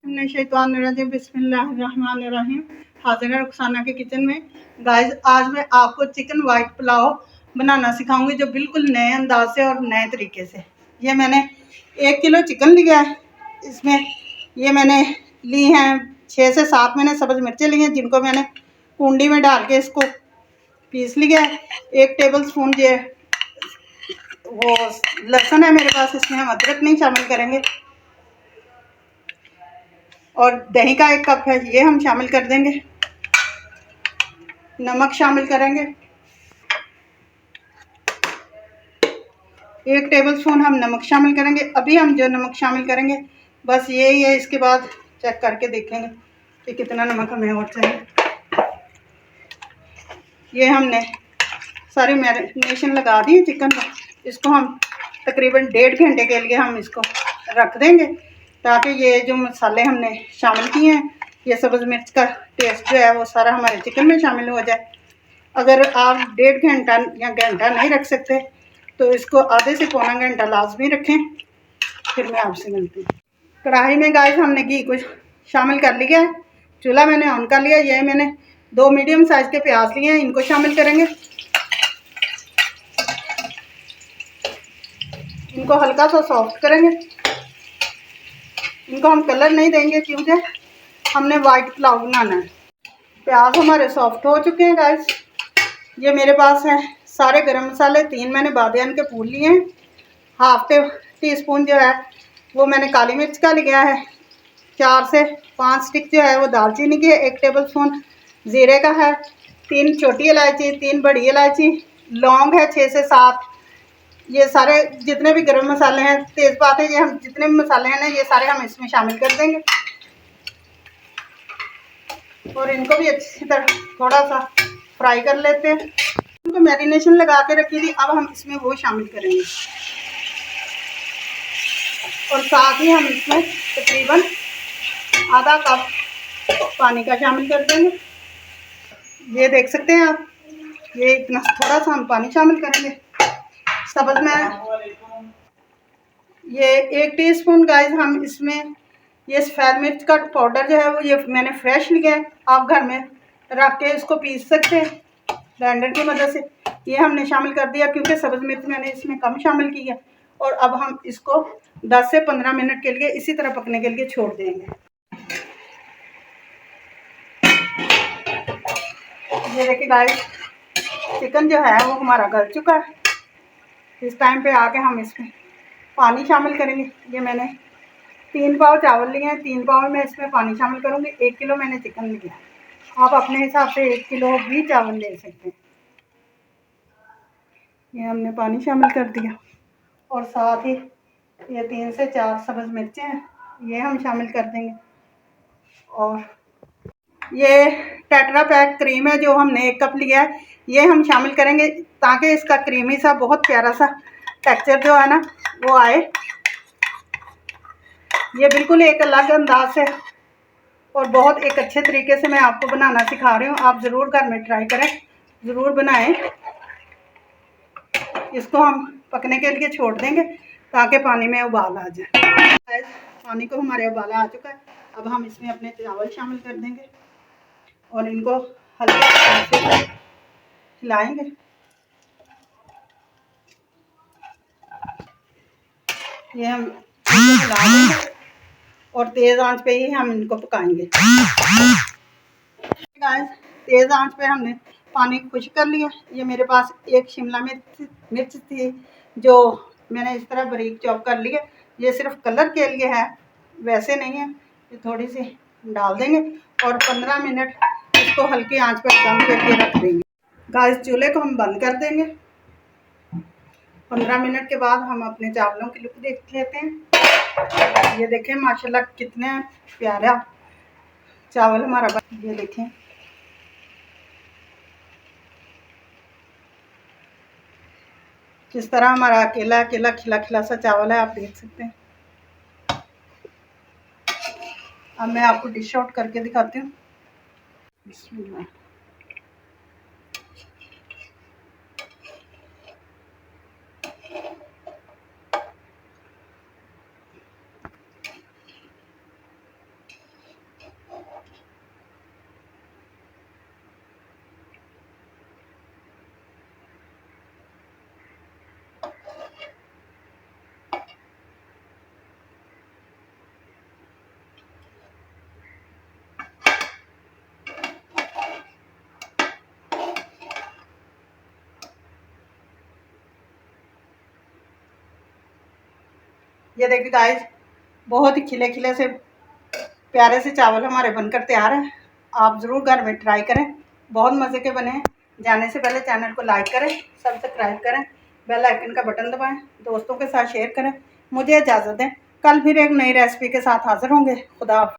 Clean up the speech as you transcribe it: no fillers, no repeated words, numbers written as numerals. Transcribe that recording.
शैतानिर्रजीम बिस्मिल्लाहिर्रहमानिर्रहीम। हाजिर है रुखसाना के किचन में। गाइस, आज मैं आपको चिकन वाइट पुलाव बनाना सिखाऊंगी, जो बिल्कुल नए अंदाज से और नए तरीके से। ये मैंने 1 किलो चिकन लिया है। इसमें ये मैंने ली हैं 6 से 7 मैंने सब्ज़ मिर्चें ली हैं, जिनको मैंने कुंडी में डाल के इसको पीस लिया है। 1 टेबल स्पून ये वो लहसुन है मेरे पास, इसमें हम अदरक नहीं शामिल करेंगे। और दही का 1 कप है, ये हम शामिल कर देंगे। नमक शामिल करेंगे, 1 टेबल स्पून हम नमक शामिल करेंगे। अभी हम जो नमक शामिल करेंगे बस यही है, इसके बाद चेक करके देखेंगे कि कितना नमक हमें और चाहिए। ये हमने सारी मैरिनेशन लगा दी है चिकन को। इसको हम तकरीबन 1.5 घंटे के लिए हम इसको रख देंगे, ताकि ये जो मसाले हमने शामिल किए हैं, ये सब्ज़ मिर्च का टेस्ट जो है वो सारा हमारे चिकन में शामिल हो जाए। अगर आप 1.5 घंटा या घंटा नहीं रख सकते तो इसको आधे से पौना घंटा लाजमी रखें। फिर मैं आपसे मिलती हूँ। कढ़ाई में गाइस हमने घी कुछ शामिल कर लिया है। चूल्हा मैंने ऑन कर लिया। ये मैंने 2 मीडियम साइज़ के प्याज लिए हैं, इनको शामिल करेंगे। इनको हल्का सा सॉफ्ट करेंगे। इनको हम कलर नहीं देंगे क्योंकि हमने वाइट पुलाव बनाना है। प्याज हमारे सॉफ्ट हो चुके हैं गाइस। ये मेरे पास है सारे गरम मसाले। 3 मैंने बादियान के फूल लिए हैं। हाफ टी स्पून जो है वो मैंने काली मिर्च का लिया है। 4 से 5 स्टिक जो है वो दालचीनी के, 1 टेबल स्पून ज़ीरे का है, 3 छोटी इलायची, 3 बड़ी इलायची, लौंग है 6 से 7। ये सारे जितने भी गरम मसाले हैं, तेज़पात है, ये हम जितने भी मसाले हैं ना, ये सारे हम इसमें शामिल कर देंगे। और इनको भी अच्छी तरह थोड़ा सा फ्राई कर लेते हैं। इनको मैरिनेशन लगा के रखी थी, अब हम इसमें वो शामिल करेंगे। और साथ ही हम इसमें तकरीबन आधा कप पानी का शामिल कर देंगे। ये देख सकते हैं आप, ये इतना थोड़ा सा हम पानी शामिल करेंगे। सब्ज़ में ये 1 टीस्पून गाइस हम इसमें ये सफ़ेद मिर्च का पाउडर जो है वो ये मैंने फ्रेश लिया है। आप घर में रख के इसको पीस सकते हैं ब्लेंडर की मदद से। ये हमने शामिल कर दिया क्योंकि सब्ज़ मिर्च मैंने इसमें कम शामिल की है। और अब हम इसको 10 से 15 मिनट के लिए इसी तरह पकने के लिए छोड़ देंगे। ये देखिए गाइस, चिकन जो है वो हमारा गल चुका है। इस टाइम पे आके हम इसमें पानी शामिल करेंगे। ये मैंने 3 पाव चावल लिए हैं, 3 पाव में इसमें पानी शामिल करूँगी। 1 किलो मैंने चिकन लिया है। आप अपने हिसाब से 1 किलो भी चावल ले सकते हैं। ये हमने पानी शामिल कर दिया और साथ ही ये 3 से 4 सब्ज़ मिर्चें हैं, ये हम शामिल कर देंगे। और ये टेट्रा पैक क्रीम है जो हमने 1 कप लिया है, ये हम शामिल करेंगे ताकि इसका क्रीमी सा बहुत प्यारा सा टेक्सचर जो है ना वो आए। ये बिल्कुल एक अलग अंदाज से और बहुत एक अच्छे तरीके से मैं आपको बनाना सिखा रही हूँ। आप ज़रूर घर में ट्राई करें, ज़रूर बनाएं। इसको हम पकने के लिए छोड़ देंगे ताकि पानी में उबाल आ जाए। पानी को हमारे उबाला आ चुका है। अब हम इसमें अपने चावल शामिल कर देंगे और इनको हल्के से हिलाएंगे। ये हम हिला देंगे और तेज़ आंच पे ही हम इनको पकाएंगे। तेज़ आंच पे हमने पानी खुश्क कर लिया। ये मेरे पास 1 शिमला मिर्च थी जो मैंने इस तरह बारीक चॉप कर लिया। ये सिर्फ कलर के लिए है, वैसे नहीं है। ये थोड़ी सी डाल देंगे और 15 मिनट इसको हल्की आंच पर दम के लिए रख देंगे। गाइस, चूल्हे को हम बंद कर देंगे। 15 मिनट के बाद हम अपने चावलों की लुक देख लेते हैं। ये देखें माशाल्लाह कितने प्यारा चावल हमारा ये देखें। किस तरह हमारा अकेला अकेला खिला खिला सा चावल है, आप देख सकते हैं। अब मैं आपको डिश आउट करके दिखाती हूँ। बिस्मिल्लाह। ये देखिए गाइस, बहुत ही खिले खिले से प्यारे से चावल हमारे बनकर तैयार हैं। आप ज़रूर घर में ट्राई करें, बहुत मज़े के बने हैं। जाने से पहले चैनल को लाइक करें, सब्सक्राइब करें, बेल आइकन का बटन दबाएं, दोस्तों के साथ शेयर करें। मुझे इजाज़त दें, कल फिर एक नई रेसिपी के साथ हाज़िर होंगे। खुदा हाफ़िज़।